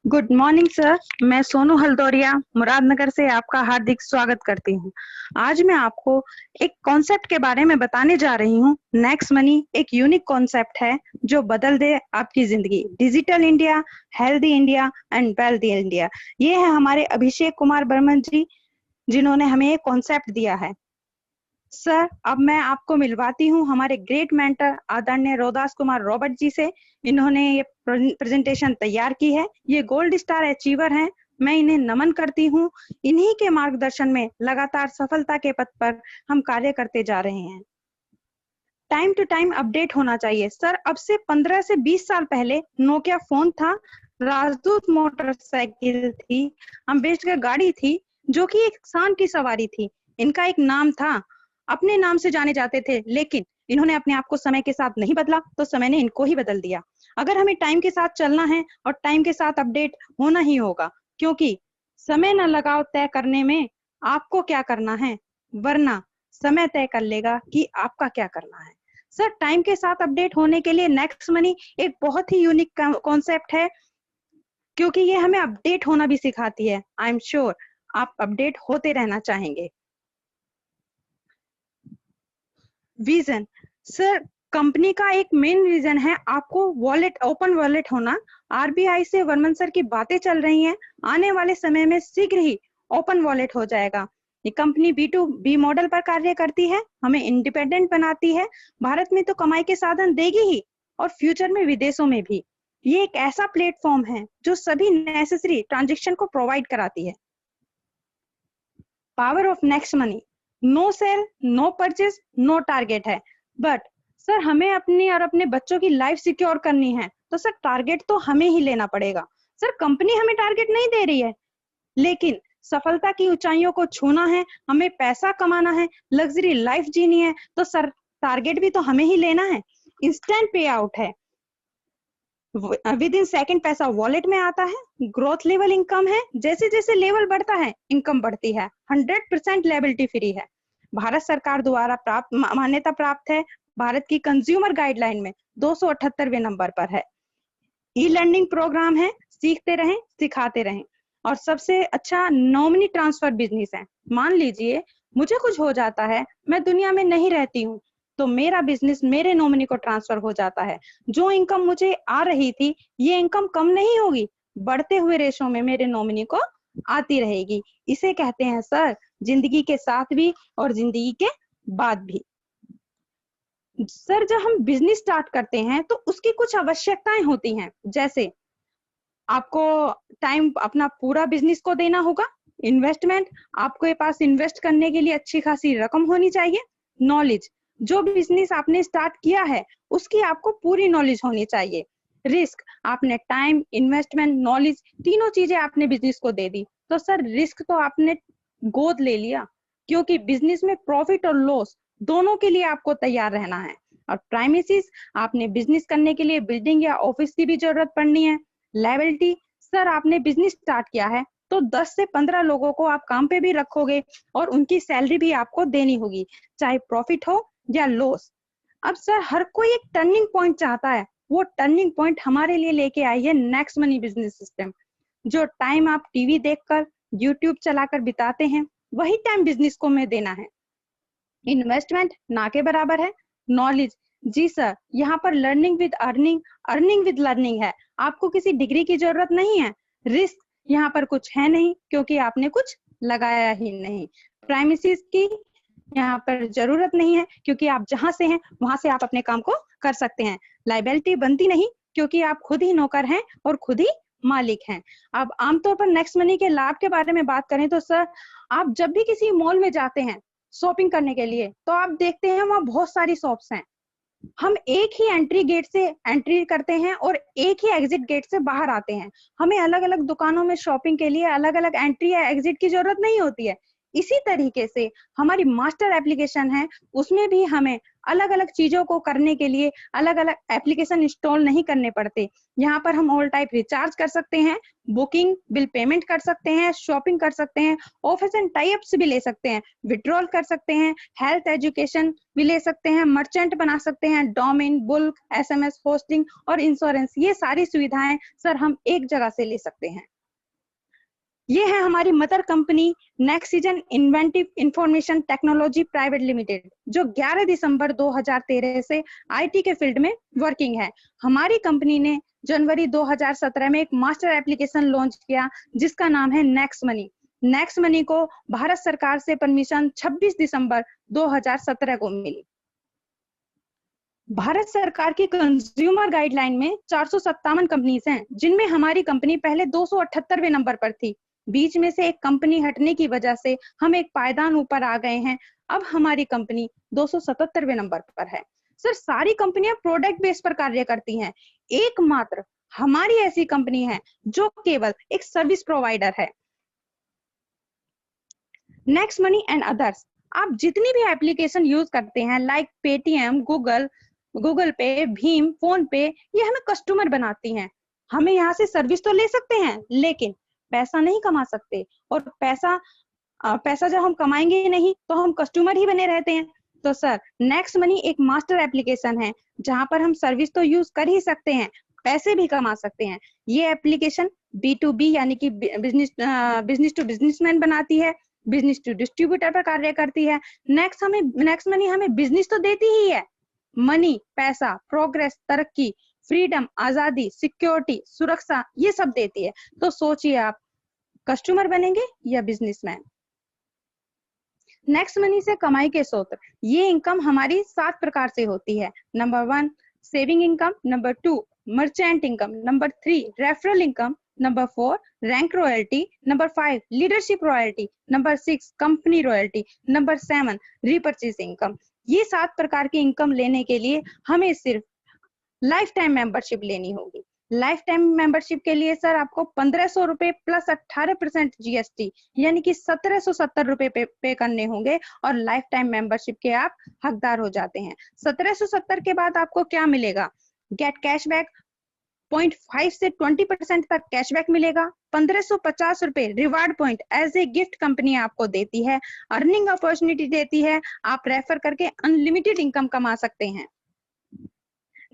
Good morning sir. मैं सोनू हल्दौरिया मुरादनगर से आपका हार्दिक स्वागत करती हूँ। आज मैं आपको एक कॉन्सेप्ट के बारे में बताने जा रही हूँ। नेक्स्ट मनी एक यूनिक कॉन्सेप्ट है जो बदल दे आपकी जिंदगी। Digital India, healthy India and wealthy India, ये है हमारे अभिषेक कुमार बर्मन जी, जिन्होंने हमें ये कॉन्सेप्ट दिया है। सर, अब मैं आपको मिलवाती हूँ हमारे ग्रेट मेंटर आदरणीय रोदास कुमार रॉबर्ट जी से। इन्होंने ये प्रेजेंटेशन तैयार की है। ये गोल्ड स्टार अचीवर हैं। मैं इन्हें नमन करती हूँ। इन्हीं के मार्गदर्शन में लगातार सफलता के पथ पर हम कार्य करते जा रहे हैं। टाइम टू टाइम अपडेट होना चाहिए सर। अब से 15 से 20 साल पहले नोकिया फोन था, राजदूत मोटरसाइकिल थी, अम्बेडकर गाड़ी थी, जो कि एक शान की सवारी थी। इनका एक नाम था, अपने नाम से जाने जाते थे, लेकिन इन्होंने अपने आप को समय के साथ नहीं बदला तो समय ने इनको ही बदल दिया। अगर हमें टाइम के साथ चलना है और टाइम के साथ अपडेट होना ही होगा, क्योंकि समय न लगाओ तय करने में आपको क्या करना है, वरना समय तय कर लेगा कि आपका क्या करना है। सर, टाइम के साथ अपडेट होने के लिए नेक्स्ट मनी एक बहुत ही यूनिक कॉन्सेप्ट है, क्योंकि ये हमें अपडेट होना भी सिखाती है। आई एम श्योर आप अपडेट होते रहना चाहेंगे। विजन सर, कंपनी का एक मेन रीजन है आपको वॉलेट, ओपन वॉलेट होना। आरबीआई से वर्मन सर की बातें चल रही हैं, आने वाले समय में शीघ्र ही ओपन वॉलेट हो जाएगा। ये कंपनी B2B मॉडल पर कार्य करती है, हमें इंडिपेंडेंट बनाती है। भारत में तो कमाई के साधन देगी ही, और फ्यूचर में विदेशों में भी। ये एक ऐसा प्लेटफॉर्म है जो सभी नेसेसरी ट्रांजेक्शन को प्रोवाइड कराती है। Power of Next Money, no sale, no purchase, no target है। बट सर, हमें अपनी और अपने बच्चों की लाइफ सिक्योर करनी है, तो सर टारगेट तो हमें ही लेना पड़ेगा। सर, कंपनी हमें टारगेट नहीं दे रही है, लेकिन सफलता की ऊंचाइयों को छूना है, हमें पैसा कमाना है, लग्जरी लाइफ जीनी है, तो सर टारगेट भी तो हमें ही लेना है। इंस्टेंट पे आउट है, विद इन सेकंड पैसा वॉलेट में आता है। ग्रोथ लेवल इनकम है, जैसे जैसे लेवल बढ़ता है इनकम बढ़ती है। 100% लेबिलिटी फ्री है, भारत सरकार द्वारा प्राप्त मान्यता प्राप्त है। भारत की कंज्यूमर गाइडलाइन में 278वें नंबर पर है। ई लर्निंग प्रोग्राम है, सीखते रहें, सिखाते रहें। और सबसे अच्छा नॉमिनी ट्रांसफर बिजनेस है। मान लीजिए मुझे कुछ हो जाता है, मैं दुनिया में नहीं रहती हूँ, तो मेरा बिजनेस मेरे नॉमिनी को ट्रांसफर हो जाता है। जो इनकम मुझे आ रही थी, ये इनकम कम नहीं होगी, बढ़ते हुए रेशो में मेरे नॉमिनी को आती रहेगी। इसे कहते हैं सर जिंदगी के साथ भी और जिंदगी के बाद भी। सर, जब हम बिजनेस स्टार्ट करते हैं तो उसकी कुछ आवश्यकताएं होती हैं, जैसे आपको टाइम अपना पूरा बिजनेस को देना होगा। इन्वेस्टमेंट, आपके पास इन्वेस्ट करने के लिए अच्छी खासी रकम होनी चाहिए। नॉलेज, जो बिजनेस आपने स्टार्ट किया है उसकी आपको पूरी नॉलेज होनी चाहिए। रिस्क, आपने टाइम, इन्वेस्टमेंट, नॉलेज, तीनों चीजें आपने बिजनेस को दे दी, तो सर रिस्क तो आपने गोद ले लिया, क्योंकि बिजनेस में प्रॉफिट और लॉस दोनों के लिए आपको तैयार रहना है। और प्राइमेसिस, आपने बिजनेस करने के लिए बिल्डिंग या ऑफिस की भी जरूरत पड़नी है। लायबिलिटी, सर आपने बिजनेस स्टार्ट किया है तो 10 से 15 लोगों को आप काम पे भी रखोगे और उनकी सैलरी भी आपको देनी होगी, चाहे प्रॉफिट हो या लॉस। अब सर, हर कोई एक टर्निंग पॉइंट चाहता है। वो टर्निंग पॉइंट हमारे लिए लेके आई है नेक्स्ट मनी बिजनेस सिस्टम। जो टाइम आप टीवी देखकर, यूट्यूब चलाकर बिताते हैं, वही टाइम बिजनेस को में देना है। इन्वेस्टमेंट ना के बराबर है। नॉलेज, जी सर, यहाँ पर learning with earning, earning with learning है। आपको किसी डिग्री की जरूरत नहीं है। रिस्क, यहाँ पर कुछ है नहीं, क्योंकि आपने कुछ लगाया ही नहीं। प्राइमेसिस की यहाँ पर जरूरत नहीं है, क्योंकि आप जहां से हैं वहां से आप अपने काम को कर सकते हैं। लायबिलिटी बनती नहीं, क्योंकि आप खुद ही नौकर हैं और खुद ही मालिक हैं। अब आमतौर पर नेक्स्ट मनी के लाभ के बारे में बात करें तो सर, आप जब भी किसी मॉल में जाते हैं शॉपिंग करने के लिए, तो आप देखते हैं वहां बहुत सारी शॉप्स हैं। हम एक ही एंट्री गेट से एंट्री करते हैं और एक ही एग्जिट गेट से बाहर आते हैं। हमें अलग अलग दुकानों में शॉपिंग के लिए अलग अलग एंट्री या एग्जिट की जरूरत नहीं होती है। इसी तरीके से हमारी मास्टर एप्लीकेशन है, उसमें भी हमें अलग अलग चीजों को करने के लिए अलग अलग एप्लीकेशन इंस्टॉल नहीं करने पड़ते। यहाँ पर हम ऑल टाइप रिचार्ज कर सकते हैं, बुकिंग बिल पेमेंट कर सकते हैं, शॉपिंग कर सकते हैं, ऑफिस एंड टाई अप्स भी ले सकते हैं, विड्रॉल कर सकते हैं, हेल्थ एजुकेशन भी ले सकते हैं, मर्चेंट बना सकते हैं, डोमेन, बुल्क, एसएमएस, होस्टिंग और इंश्योरेंस, ये सारी सुविधाएं सर हम एक जगह से ले सकते हैं। ये है हमारी mother company Nexigen inventive information technology private limited, जो 11 दिसंबर 2013 से आईटी के फील्ड में वर्किंग है। हमारी कंपनी ने जनवरी 2017 में एक मास्टर एप्लीकेशन लॉन्च किया जिसका नाम है नेक्स्ट मनी। नेक्स्ट मनी को भारत सरकार से परमिशन 26 दिसंबर 2017 को मिली। भारत सरकार की कंज्यूमर गाइडलाइन में 457 कंपनीज हैं, जिनमें हमारी कंपनी पहले 278वें नंबर पर थी। बीच में से एक कंपनी हटने की वजह से हम एक पायदान ऊपर आ गए हैं। अब हमारी कंपनी 277वें नंबर पर है। सर सारी कंपनियां प्रोडक्ट बेस पर कार्य करती हैं, एकमात्र हमारी ऐसी कंपनी है जो केवल एक सर्विस प्रोवाइडर है। नेक्स्ट मनी एंड अदर्स, आप जितनी भी एप्लीकेशन यूज करते हैं लाइक पेटीएम, गूगल पे, भीम, फोन पे, ये हमें कस्टमर बनाती हैं। हमें यहाँ से सर्विस तो ले सकते हैं लेकिन पैसा नहीं कमा सकते, और पैसा जब हम कमाएंगे नहीं तो हम कस्टमर ही बने रहते हैं। तो सर नेक्स्ट मनी एक मास्टर एप्लीकेशन है जहां पर हम सर्विस तो यूज कर ही सकते हैं, पैसे भी कमा सकते हैं। ये एप्लीकेशन B2B यानी कि बिजनेस टू बिजनेसमैन बनाती है, बिजनेस टू डिस्ट्रीब्यूटर पर कार्य करती है। नेक्स्ट मनी हमें बिजनेस तो देती ही है, मनी, पैसा, प्रोग्रेस, तरक्की, फ्रीडम, आजादी, सिक्योरिटी, सुरक्षा, ये सब देती है। तो सोचिए आप कस्टमर बनेंगे या बिजनेसमैन। नेक्स्ट मनी से कमाई के स्रोत, ये इनकम हमारी 7 प्रकार से होती है। Number 1 saving income, number 2 merchant income, number 3 referral income, number 4 rank royalty, number 5 leadership royalty, number 6 company royalty, number 7 repurchase income. ये 7 प्रकार की इनकम लेने के लिए हमें सिर्फ लाइफ टाइम मेंबरशिप लेनी होगी। लाइफ टाइम मेंबरशिप के लिए सर आपको 1500 रुपए प्लस 18% GST यानी कि 1770 रुपए पे करने होंगे और लाइफ टाइम मेंबरशिप के आप हकदार हो जाते हैं। 1770 के बाद आपको क्या मिलेगा? गेट कैशबैक 0.5 से 20% तक कैशबैक मिलेगा। 1550 रुपए reward point as a gift company आपको देती है। अर्निंग अपॉर्चुनिटी देती है, आप रेफर करके अनलिमिटेड इनकम कमा सकते हैं।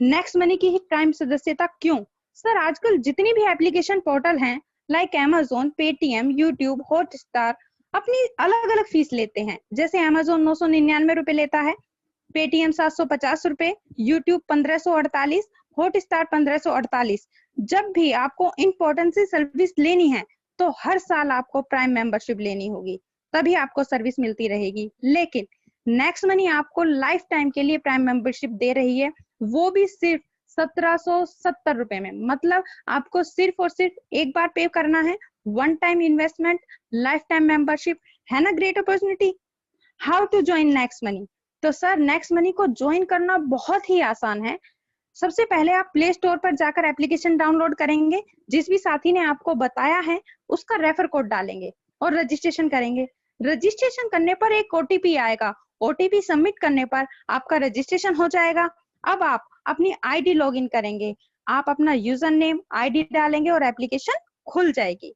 नेक्स्ट मनी की ही प्राइम सदस्यता क्यों? सर आजकल जितनी भी एप्लीकेशन पोर्टल हैं like Amazon, Paytm, YouTube, Hotstar अपनी अलग अलग फीस लेते हैं। जैसे Amazon 999 रुपए लेता है, पेटीएम 750 रुपए, यूट्यूब 1548, हॉटस्टार 1548। जब भी आपको इम्पोर्टेंट सी सर्विस लेनी है तो हर साल आपको प्राइम मेंबरशिप लेनी होगी, तभी आपको सर्विस मिलती रहेगी। लेकिन नेक्स्ट मनी आपको लाइफ टाइम के लिए प्राइम मेंबरशिप दे रही है, वो भी सिर्फ 1770 रुपए में। मतलब आपको सिर्फ और सिर्फ एक बार पे करना है, one time investment, life time membership. है ना great opportunity? How to join Next Money? तो सर नेक्स्ट मनी को ज्वाइन करना बहुत ही आसान है। सबसे पहले आप प्ले स्टोर पर जाकर एप्लीकेशन डाउनलोड करेंगे, जिस भी साथी ने आपको बताया है उसका रेफर कोड डालेंगे और रजिस्ट्रेशन करेंगे। रजिस्ट्रेशन करने पर एक OTP आएगा, OTP सबमिट करने पर आपका रजिस्ट्रेशन हो जाएगा। अब आप अपनी आईडी लॉगिन करेंगे, आप अपना यूजर नेम, आईडी डालेंगे और एप्लीकेशन खुल जाएगी।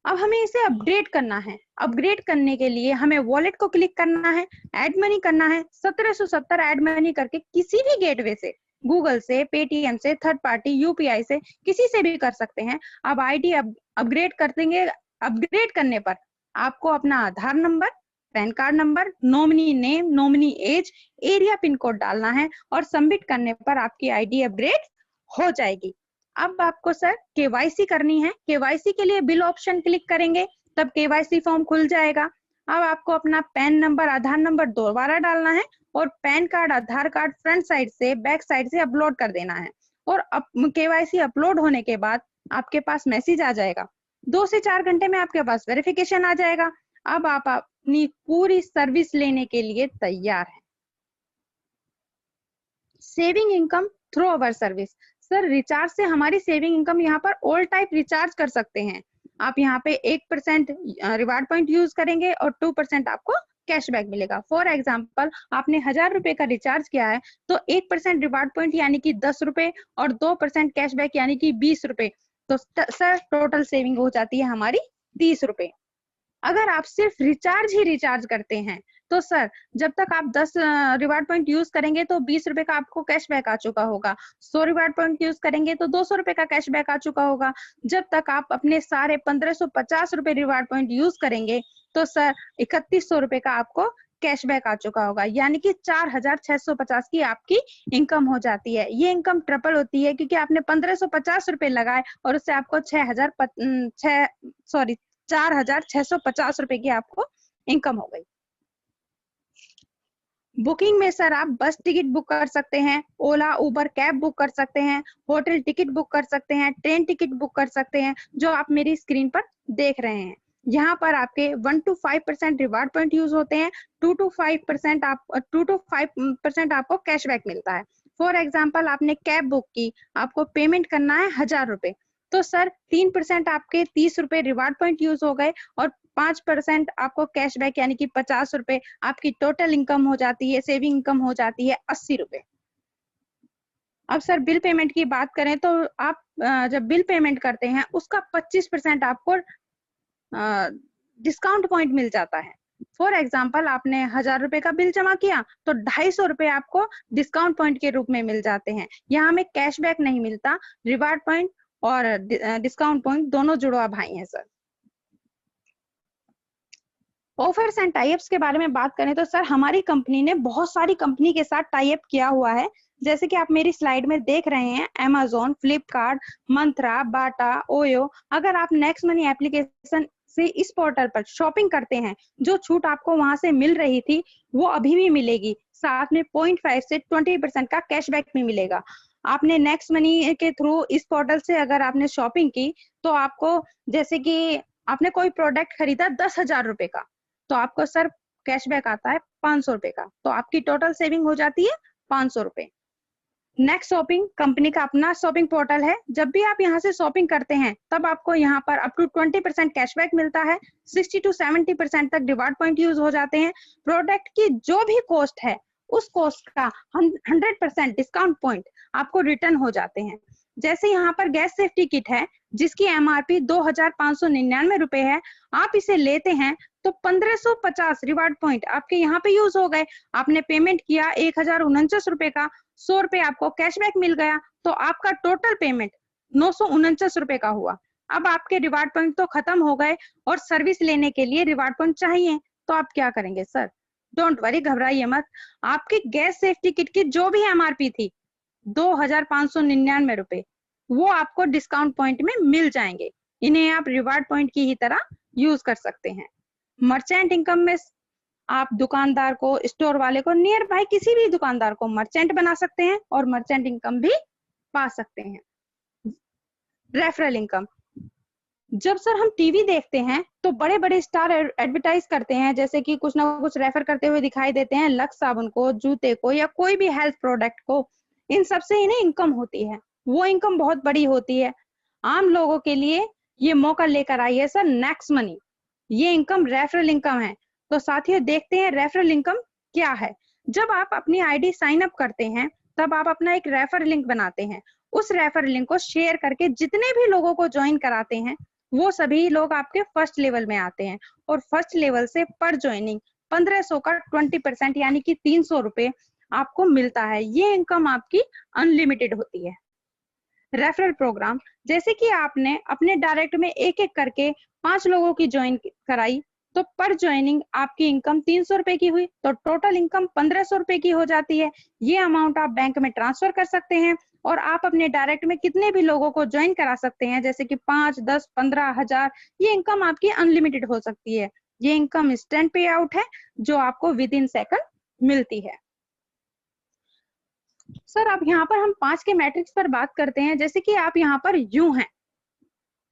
अब हमें इसे अपग्रेड करना है। अपग्रेड करने के लिए हमें वॉलेट को क्लिक करना है, ऐड मनी करना है। 1770 ऐड मनी करके किसी भी गेटवे से, गूगल से, पेटीएम से, थर्ड पार्टी UPI से, किसी से भी कर सकते हैं। अब आईडी अपग्रेड कर देंगे। अपग्रेड करने पर आपको अपना Aadhaar number, PAN card number, nominee name, nominee age, area pin code डालना है और सबमिट करने पर आपकी आईडी अपग्रेड हो जाएगी। अब आपको सर KYC करनी है। KYC के लिए बिल ऑप्शन क्लिक करेंगे, तब KYC फॉर्म खुल जाएगा। अब आपको अपना पैन नंबर, आधार नंबर दोबारा डालना है और पैन कार्ड, आधार कार्ड फ्रंट साइड से, बैक साइड से अपलोड कर देना है। और KYC अपलोड होने के बाद आपके पास मैसेज आ जाएगा, 2 से 4 घंटे में आपके पास वेरिफिकेशन आ जाएगा। अब आप अपनी पूरी सर्विस लेने के लिए तैयार हैं। Saving income through our service. Sir recharge से हमारी सेविंग इनकम यहाँ पर ऑल टाइप रिचार्ज कर सकते हैं। आप यहाँ पे 1% रिवार्ड पॉइंट यूज करेंगे और 2% आपको कैशबैक मिलेगा। फॉर एग्जाम्पल आपने 1000 रुपए का रिचार्ज किया है तो 1% रिवार्ड पॉइंट यानी कि 10 रुपए और 2% कैशबैक यानी कि 20 रुपए, तो सर टोटल सेविंग हो जाती है हमारी 30 रुपए। अगर आप सिर्फ रिचार्ज ही रिचार्ज करते हैं तो सर जब तक आप 10 रिवार्ड पॉइंट यूज करेंगे तो 20 रुपए का आपको कैशबैक आ चुका होगा, 100 रिवार्ड पॉइंट यूज करेंगे तो 200 रुपए का कैशबैक आ चुका होगा। जब तक आप अपने सारे 1550 रुपए रिवार्ड पॉइंट यूज करेंगे तो सर 3100 रुपए का आपको कैशबैक आ चुका होगा, यानी कि 4650 की आपकी इनकम हो जाती है। ये इनकम ट्रिपल होती है क्योंकि आपने 1550 रुपए लगाए और उससे आपको 4650 रुपए की आपको इनकम हो गई। बुकिंग में सर आप बस टिकट बुक कर सकते हैं, ओला उबर कैब बुक कर सकते हैं, होटल टिकट बुक कर सकते हैं, ट्रेन टिकट बुक कर सकते हैं, जो आप मेरी स्क्रीन पर देख रहे हैं। यहाँ पर आपके 1 to 5% रिवार्ड पॉइंट यूज होते हैं, 2 to 5% आपको कैशबैक मिलता है। फॉर एग्जाम्पल आपने कैब बुक की, आपको पेमेंट करना है 1000 रुपए, तो सर 3% आपके 30 रुपए रिवार्ड पॉइंट यूज हो गए और 5% आपको कैशबैक यानी कि 50 रुपए, आपकी टोटल इनकम हो जाती है, सेविंग इनकम हो जाती है 80 रुपए। अब सर बिल पेमेंट की बात करें तो आप जब बिल पेमेंट करते हैं उसका 25% आपको डिस्काउंट पॉइंट मिल जाता है। फॉर एग्जाम्पल आपने 1000 रुपए का बिल जमा किया तो 250 रुपए आपको डिस्काउंट पॉइंट के रूप में मिल जाते हैं। यहाँ हमें कैशबैक नहीं मिलता, रिवार्ड पॉइंट और डिस्काउंट पॉइंट दोनों जुड़वा भाई हैं सर। ऑफर्स एंड टाइप्स के बारे में बात करें तो सर हमारी कंपनी ने बहुत सारी कंपनी के साथ टाई अप किया हुआ है, जैसे कि आप मेरी स्लाइड में देख रहे हैं Amazon, फ्लिपकार्ट, मंत्रा, बाटा, ओयो। अगर आप नेक्स्ट मनी एप्लीकेशन से इस पोर्टल पर शॉपिंग करते हैं, जो छूट आपको वहां से मिल रही थी वो अभी भी मिलेगी, साथ में 0.5 से 20% का कैशबैक भी मिलेगा। आपने नेक्स्ट मनी के थ्रू इस पोर्टल से अगर आपने शॉपिंग की तो आपको, जैसे कि आपने कोई प्रोडक्ट खरीदा 10,000 रुपए का, तो आपको सर कैशबैक आता है 500 रुपए का, तो आपकी टोटल सेविंग हो जाती है 500 रुपए। नेक्स्ट शॉपिंग कंपनी का अपना शॉपिंग पोर्टल है। जब भी आप यहाँ से शॉपिंग करते हैं तब आपको यहाँ पर अप टू 20% कैशबैक मिलता है, 60 to 70% तक रिवार्ड पॉइंट यूज हो जाते हैं। प्रोडक्ट की जो भी कॉस्ट है उस कॉस्ट का 100% डिस्काउंट पॉइंट आपको रिटर्न हो जाते हैं। जैसे यहाँ पर गैस सेफ्टी किट है जिसकी MRP 2599 रुपए है, आप इसे लेते हैं तो 1550 रिवार्ड पॉइंट आपके यहाँ पे यूज हो गए। आपने पेमेंट किया 1049 रुपए का, 100 रुपए आपको कैशबैक मिल गया, तो आपका टोटल पेमेंट 949 रुपए का हुआ। अब आपके रिवार्ड पॉइंट तो खत्म हो गए और सर्विस लेने के लिए रिवार्ड पॉइंट चाहिए, तो आप क्या करेंगे सर? डोंट वरी, घबराइए मत। आपकी गैस सेफ्टी किट की जो भी MRP थी 2599 रुपए, वो आपको डिस्काउंट पॉइंट में मिल जाएंगे। इन्हें आप रिवार्ड पॉइंट की ही तरह यूज कर सकते हैं। मर्चेंट इनकम में आप दुकानदार को, स्टोर वाले को, नियर बाय किसी भी दुकानदार को मर्चेंट बना सकते हैं और मर्चेंट इनकम भी पा सकते हैं। रेफरल इनकम, जब सर हम टीवी देखते हैं तो बड़े बड़े स्टार एडवर्टाइज करते हैं, जैसे कि कुछ ना कुछ रेफर करते हुए दिखाई देते हैं, लक्स साबुन को, जूते को, या कोई भी हेल्थ प्रोडक्ट को। इन सबसे इन्हें इनकम होती है, वो इनकम बहुत बड़ी होती है। आम लोगों के लिए ये मौका लेकर आई है सर नेक्स्ट मनी। ये इनकम रेफरल इनकम है। तो साथियों देखते हैं रेफरल इनकम क्या है। जब आप अपनी आईडी साइन अप करते हैं तब आप अपना एक रेफर लिंक बनाते हैं। उस रेफर लिंक को शेयर करके जितने भी लोगों को ज्वाइन कराते हैं वो सभी लोग आपके फर्स्ट लेवल में आते हैं, और फर्स्ट लेवल से पर ज्वाइनिंग 1500 का 20% यानी कि 300 रुपए आपको मिलता है। ये इनकम आपकी अनलिमिटेड होती है। रेफरल प्रोग्राम, जैसे कि आपने अपने डायरेक्ट में एक एक करके 5 लोगों की ज्वाइन कराई तो पर ज्वाइनिंग आपकी इनकम 300 रुपए की हुई, तो टोटल इनकम 1500 रुपए की हो जाती है। ये अमाउंट आप बैंक में ट्रांसफर कर सकते हैं और आप अपने डायरेक्ट में कितने भी लोगों को ज्वाइन करा सकते हैं, जैसे कि 5, 10, 15,000। ये इनकम आपकी अनलिमिटेड हो सकती है। ये इनकम इंस्टेंट पे आउट है जो आपको विद इन सेकंड मिलती है। सर अब यहाँ पर हम 5 के मैट्रिक्स पर बात करते हैं। जैसे कि आप यहाँ पर यूं हैं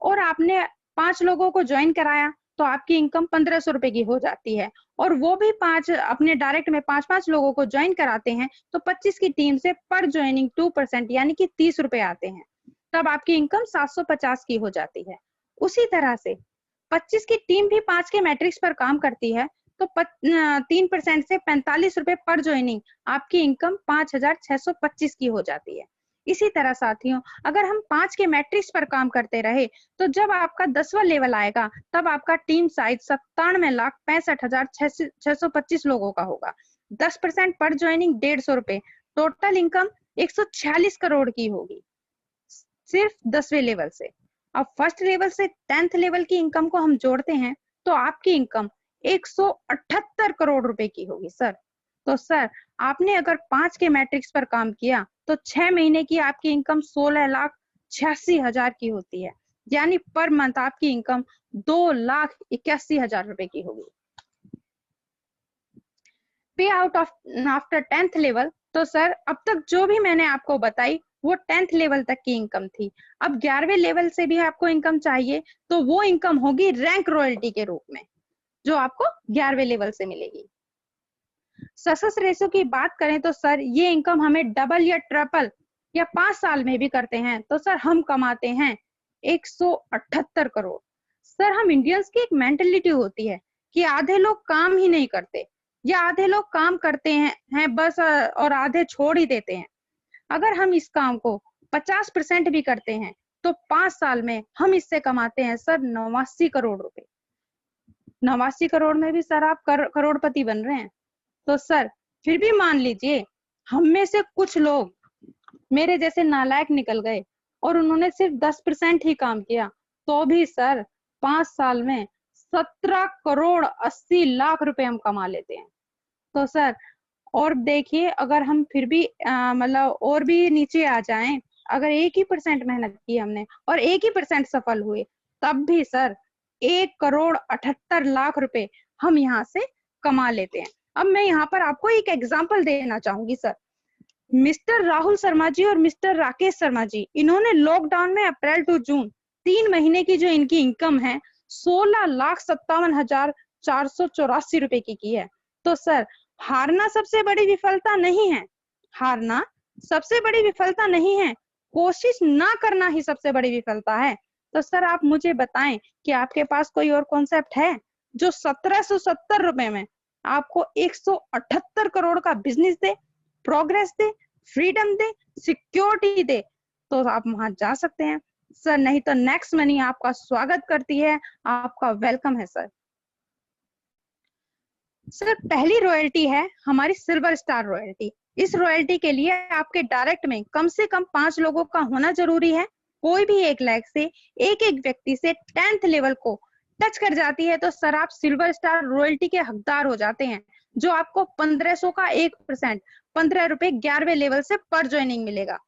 और आपने 5 लोगों को ज्वाइन कराया तो आपकी इनकम 1500 रुपए की हो जाती है, और वो भी 5 अपने डायरेक्ट में 5-5 लोगों को ज्वाइन कराते हैं तो 25 की टीम से पर ज्वाइनिंग 2% यानी कि 30 रुपए आते हैं, तब आपकी इनकम 750 की हो जाती है। उसी तरह से 25 की टीम भी 5 के मैट्रिक्स पर काम करती है तो 3% से 45 रुपए पर ज्वाइनिंग आपकी इनकम 5,625 की हो जाती है। इसी तरह साथियों, अगर हम 5 के मैट्रिक्स पर काम करते रहे तो जब आपका 10वां लेवल आएगा तब आपका टीम साइज 97,65,625 लोगों का होगा। 10% पर ज्वाइनिंग 150 रुपए, टोटल इनकम 146 करोड़ की होगी सिर्फ 10वें लेवल से। अब फर्स्ट लेवल से 10th लेवल की इनकम को हम जोड़ते हैं तो आपकी इनकम 178 करोड़ रुपए की होगी सर। तो सर आपने अगर 5 के मैट्रिक्स पर काम किया तो 6 महीने की आपकी इनकम 16,86,000 की होती है, यानी पर मंथ आपकी इनकम 2,81,000 रुपए की होगी। पे आउट आफ्टर 10th लेवल, तो सर अब तक जो भी मैंने आपको बताई वो 10th लेवल तक की इनकम थी। अब 11वें लेवल से भी आपको इनकम चाहिए तो वो इनकम होगी रैंक रॉयल्टी के रूप में, जो आपको 11वें लेवल से मिलेगी। सक्सेस रेशियो की बात करें तो सर ये इनकम हमें डबल या ट्रिपल या 5 साल में भी करते हैं तो सर हम कमाते हैं 178 करोड़। सर हम इंडियंस की एक मेंटेलिटी होती है कि आधे लोग काम ही नहीं करते या आधे लोग काम करते हैं बस और आधे छोड़ ही देते हैं। अगर हम इस काम को 50% भी करते हैं तो 5 साल में हम इससे कमाते हैं सर 89 करोड़ रुपए। 89 करोड़ में भी सर आप करोड़पति बन रहे हैं। तो सर फिर भी मान लीजिए हम में से कुछ लोग मेरे जैसे नालायक निकल गए और उन्होंने सिर्फ 10% ही काम किया तो भी सर 5 साल में 17 करोड़ 80 लाख रुपए हम कमा लेते हैं। तो सर और देखिए अगर हम फिर भी मतलब और भी नीचे आ जाएं, अगर 1% मेहनत की हमने और 1% सफल हुए तब भी सर 1 करोड़ 78 लाख रुपए हम यहाँ से कमा लेते हैं। अब मैं यहाँ पर आपको एक एग्जांपल देना चाहूंगी सर। मिस्टर राहुल शर्मा जी और मिस्टर राकेश शर्मा जी, इन्होंने लॉकडाउन में अप्रैल टू जून 3 महीने की जो इनकी इनकम है 16,57,484 रुपए की है। तो सर हारना सबसे बड़ी विफलता नहीं है, हारना सबसे बड़ी विफलता नहीं है, कोशिश ना करना ही सबसे बड़ी विफलता है। तो सर आप मुझे बताएं कि आपके पास कोई और कॉन्सेप्ट है जो 1770 रुपए में आपको 178 करोड़ का बिजनेस दे, प्रोग्रेस दे, फ्रीडम दे, सिक्योरिटी दे, तो आप वहां जा सकते हैं सर। नहीं तो नेक्स्ट मनी आपका स्वागत करती है, आपका वेलकम है सर। सर पहली रॉयल्टी है हमारी सिल्वर स्टार रॉयल्टी। इस रॉयल्टी के लिए आपके डायरेक्ट में कम से कम 5 लोगों का होना जरूरी है। कोई भी 1 लाख से एक व्यक्ति से 10th लेवल को टच कर जाती है तो सर आप सिल्वर स्टार रॉयल्टी के हकदार हो जाते हैं, जो आपको 1500 का 1% 15 रुपए 11वें लेवल से पर ज्वाइनिंग मिलेगा।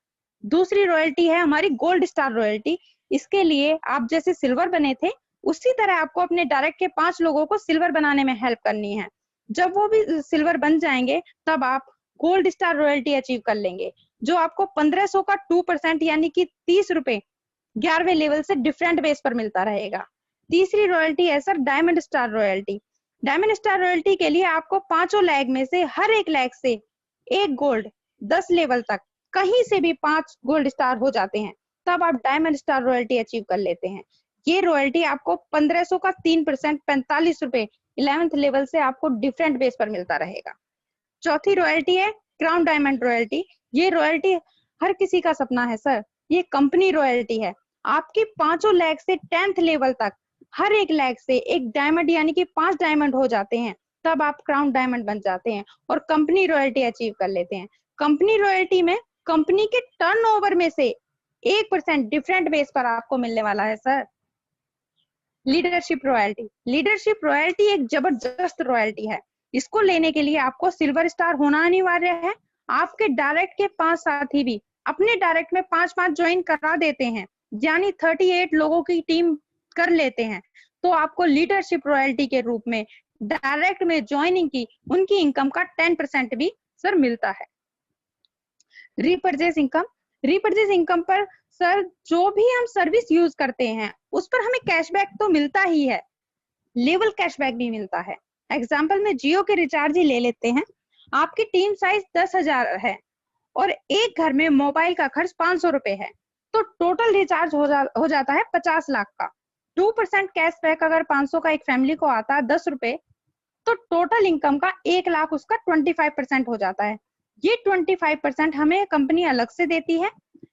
दूसरी रॉयल्टी है हमारी गोल्ड स्टार रॉयल्टी। इसके लिए आप जैसे सिल्वर बने थे उसी तरह आपको अपने डायरेक्ट के 5 लोगों को सिल्वर बनाने में हेल्प करनी है। जब वो भी सिल्वर बन जाएंगे तब आप गोल्ड स्टार रॉयल्टी अचीव कर लेंगे, जो आपको 1500 का 2% यानी कि 30 रुपए 11वें लेवल से डिफरेंट बेस पर मिलता रहेगा। तीसरी रॉयल्टी है sir diamond star royalty. Diamond star royalty के लिए आपको 5 लैग में से हर 1 लैग से 1 गोल्ड, 10 लेवल तक कहीं से भी 5 गोल्ड स्टार हो जाते हैं तब आप डायमंड स्टार रॉयल्टी अचीव कर लेते हैं। ये रॉयल्टी आपको 1500 का 3% 45 रुपए 11th लेवल से आपको डिफरेंट बेस पर मिलता रहेगा। चौथी रॉयल्टी है क्राउन डायमंड रॉयल्टी। ये रॉयल्टी हर किसी का सपना है सर, ये कंपनी रॉयल्टी है। आपकी 5 लैग से 10th लेवल तक हर 1 लैग से 1 डायमंड यानी कि 5 डायमंड हो जाते हैं तब आप क्राउन डायमंड बन जाते हैं और कंपनी रॉयल्टी अचीव कर लेते हैं। कंपनी रॉयल्टी में कंपनी के टर्नओवर में से 1% डिफरेंट बेस पर आपको मिलने वाला है sir. Leadership royalty. Leadership royalty एक जबरदस्त रॉयल्टी है। इसको लेने के लिए आपको सिल्वर स्टार होना अनिवार्य है। आपके डायरेक्ट के 5 साथी भी अपने डायरेक्ट में 5-5 ज्वाइन करा देते हैं, यानी 38 लोगों की टीम कर लेते हैं तो आपको लीडरशिप रॉयल्टी के रूप में डायरेक्ट में ज्वाइनिंग की उनकी इनकम का 10% भी सर मिलता है। Repurchase income. रीपर्चेज इनकम पर सर जो भी हम सर्विस यूज करते हैं उस पर हमें कैशबैक तो मिलता ही है, लेवल कैशबैक भी मिलता है। एग्जाम्पल में जियो के रिचार्ज ही ले लेते हैं। आपकी टीम साइज 10,000 है और एक घर में मोबाइल का खर्च 500 रुपए है तो टोटल रिचार्ज हो जाता है 50 लाख का। 2% कैशबैक अगर 500 का एक फैमिली को आता है 10 रुपए तो टोटल इनकम का 1 लाख उसका 25% हो जाता है। ये 25% हमें कंपनी अलग से देती है।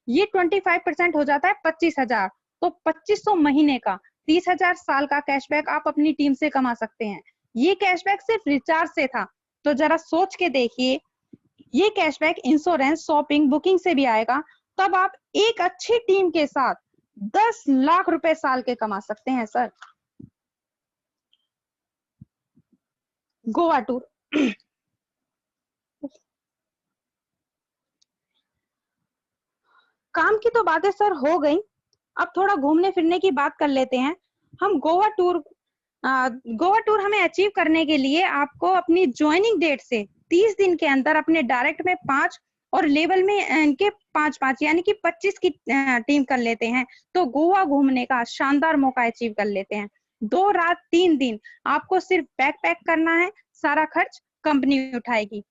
ये 25% हो जाता है 25,000। तो 2500 महीने का 30,000 साल का कैशबैक आप अपनी टीम से कमा सकते हैं। ये कैशबैक सिर्फ रिचार्ज से था, तो जरा सोच के देखिए, ये कैशबैक इंश्योरेंस, शॉपिंग, बुकिंग से भी आएगा, तब आप एक अच्छी टीम के साथ 10 लाख रुपए साल के कमा सकते हैं सर। गोवा टूर। काम की तो बातें सर हो गई, अब थोड़ा घूमने फिरने की बात कर लेते हैं। हम गोवा टूर हमें अचीव करने के लिए आपको अपनी ज्वाइनिंग डेट से 30 दिन के अंदर अपने डायरेक्ट में 5 और लेवल में इनके 5-5 यानी कि 25 की टीम कर लेते हैं, तो गोवा घूमने का शानदार मौका अचीव कर लेते हैं। 2 रात 3 दिन आपको सिर्फ बैग पैक करना है, सारा खर्च कंपनी उठाएगी।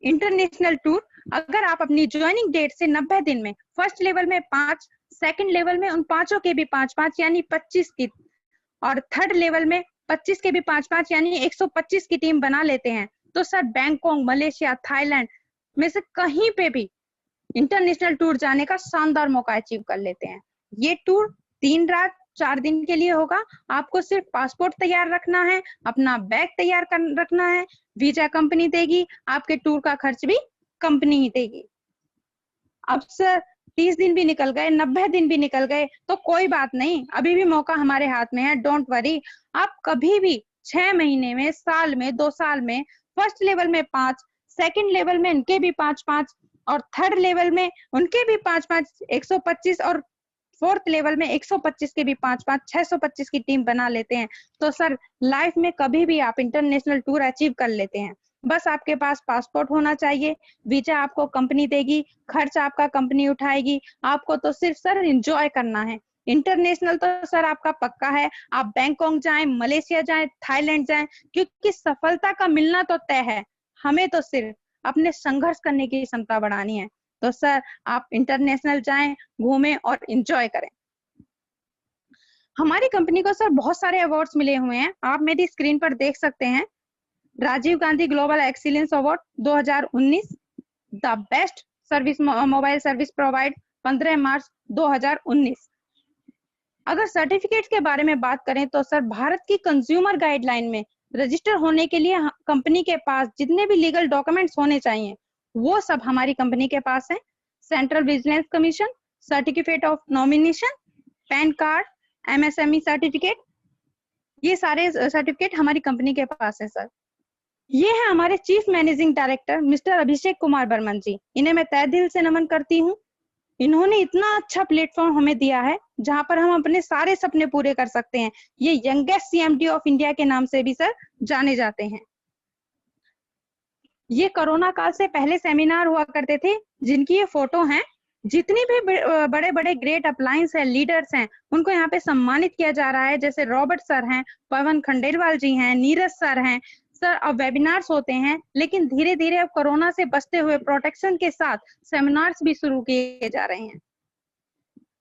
इंटरनेशनल टूर, अगर आप अपनी ज्वाइनिंग डेट से 90 दिन में फर्स्ट लेवल में 5, सेकंड लेवल में उन पांचों के भी 5-5 यानी 25 की, और थर्ड लेवल में 25 के भी 5-5 यानी 125 की टीम बना लेते हैं, तो सर बैंकॉक, मलेशिया, थाईलैंड में से कहीं पे भी इंटरनेशनल टूर जाने का शानदार मौका अचीव कर लेते हैं। ये टूर 3 रात 4 दिन के लिए होगा। आपको सिर्फ पासपोर्ट तैयार रखना है, अपना बैग तैयार कर रखना है, वीजा कंपनी देगी, आपके टूर का खर्च भी कंपनी ही देगी। अब सर 30 दिन भी निकल गए, 90 दिन भी निकल गए, तो कोई बात नहीं, अभी भी मौका हमारे हाथ में है, डोंट वरी। आप कभी भी 6 महीने में, साल में, 2 साल में फर्स्ट लेवल में 5, सेकंड लेवल में उनके भी 5-5 और थर्ड लेवल में उनके भी 5-5 125 और फोर्थ लेवल में 125 के भी 5-5 625 की टीम बना लेते हैं, तो सर लाइफ में कभी भी आप इंटरनेशनल टूर अचीव कर लेते हैं। बस आपके पास पासपोर्ट होना चाहिए, वीजा आपको कंपनी देगी, खर्च आपका कंपनी उठाएगी, आपको तो सिर्फ सर एंजॉय करना है। इंटरनेशनल तो सर आपका पक्का है, आप बैंकॉक जाएं, मलेशिया जाएं, थाईलैंड जाएं, क्योंकि सफलता का मिलना तो तय है, हमें तो सिर्फ अपने संघर्ष करने की क्षमता बढ़ानी है। तो सर आप इंटरनेशनल जाएं, घूमें और एंजॉय करें। हमारी कंपनी को सर बहुत सारे अवार्ड्स मिले हुए हैं, आप मेरी स्क्रीन पर देख सकते हैं। Rajiv Gandhi global excellence award 2019, the best service mobile service provide 15 March 2019। अगर सर्टिफिकेट के बारे में बात करें तो सर भारत की कंज्यूमर गाइडलाइन में रजिस्टर होने के लिए कंपनी के पास जितने भी लीगल डॉक्यूमेंट्स होने चाहिए वो सब हमारी कंपनी के पास है। Central vigilance commission, certificate of nomination, pan card, MSME certificate, ये सारे सर्टिफिकेट हमारी कंपनी के पास है सर। ये है हमारे chief managing director mister Abhishek Kumar Burman जी, इन्हें मैं तहे दिल से नमन करती हूँ। इन्होंने इतना अच्छा प्लेटफॉर्म हमें दिया है जहां पर हम अपने सारे सपने पूरे कर सकते हैं। ये यंगेस्ट सीएमडी ऑफ इंडिया के नाम से भी सर जाने जाते हैं। ये कोरोना काल से पहले सेमिनार हुआ करते थे जिनकी ये फोटो हैं। जितनी भी बड़े बड़े ग्रेट अप्लायंस है, लीडर्स हैं, उनको यहाँ पे सम्मानित किया जा रहा है। जैसे रॉबर्ट सर हैं, पवन खंडेलवाल जी हैं, नीरज सर हैं। सर अब वेबिनार्स होते हैं, लेकिन धीरे धीरे अब कोरोना से बचते हुए प्रोटेक्शन के साथ सेमिनार्स भी शुरू किए जा रहे हैं।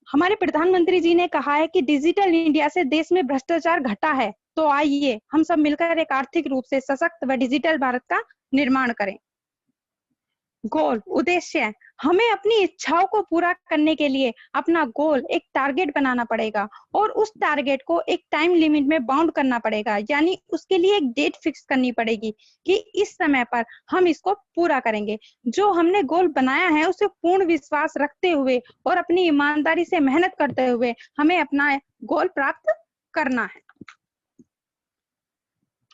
हमारे प्रधानमंत्री जी ने कहा है कि डिजिटल इंडिया से देश में भ्रष्टाचार घटा है, तो आइए हम सब मिलकर एक आर्थिक रूप से सशक्त व डिजिटल भारत का निर्माण करें। गोल, उद्देश्य, हमें अपनी इच्छाओं को पूरा करने के लिए अपना गोल एक टारगेट बनाना पड़ेगा और उस टारगेट को एक टाइम लिमिट में बाउंड करना पड़ेगा, यानी उसके लिए एक डेट फिक्स करनी पड़ेगी कि इस समय पर हम इसको पूरा करेंगे। जो हमने गोल बनाया है उसे पूर्ण विश्वास रखते हुए और अपनी ईमानदारी से मेहनत करते हुए हमें अपना गोल प्राप्त करना है।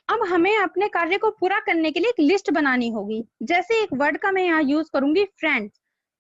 अब हमें अपने कार्य को पूरा करने के लिए एक लिस्ट बनानी होगी। जैसे एक वर्ड का मैं यहाँ यूज करूंगी, फ्रेंड्स।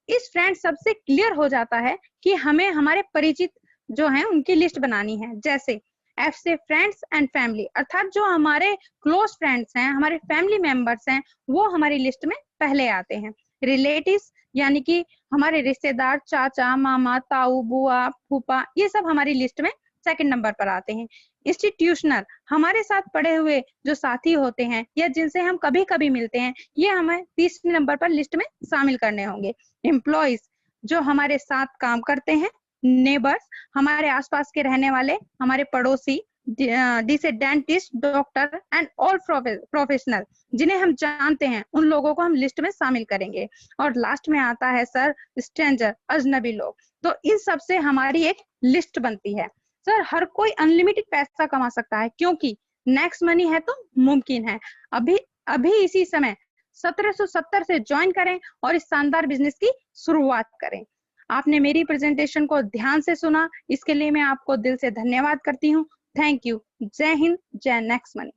इस फ्रेंड सबसे क्लियर हो जाता है कि हमें हमारे परिचित जो हैं उनकी लिस्ट बनानी है। जैसे एफ से फ्रेंड्स एंड फैमिली, अर्थात जो हमारे क्लोज फ्रेंड्स हैं, हमारे फैमिली मेंबर्स हैं, वो हमारी लिस्ट में पहले आते हैं। रिलेटिव्स यानी कि हमारे रिश्तेदार, चाचा, मामा, ताऊ, बुआ, फूफा, ये सब हमारी लिस्ट में सेकंड नंबर पर आते हैं। इंस्टीट्यूशनल, हमारे साथ पढ़े हुए जो साथी होते हैं या जिनसे हम कभी कभी मिलते हैं, ये हमें तीसरे नंबर पर लिस्ट में शामिल करने होंगे। एम्प्लॉइज, जो हमारे साथ काम करते हैं। नेबर्स, हमारे आसपास के रहने वाले, हमारे पड़ोसी, जैसे dentist, doctor and all professional जिन्हें हम जानते हैं, उन लोगों को हम लिस्ट में शामिल करेंगे। और लास्ट में आता है सर स्ट्रेंजर, अजनबी लोग। तो इन सब से हमारी एक लिस्ट बनती है। सर हर कोई अनलिमिटेड पैसा कमा सकता है, क्योंकि नेक्स्ट मनी है तो मुमकिन है। अभी अभी इसी समय 1770 से ज्वाइन करें और इस शानदार बिजनेस की शुरुआत करें। आपने मेरी प्रेजेंटेशन को ध्यान से सुना, इसके लिए मैं आपको दिल से धन्यवाद करती हूँ। Thank you. जय हिंद, जय नेक्स्ट मनी।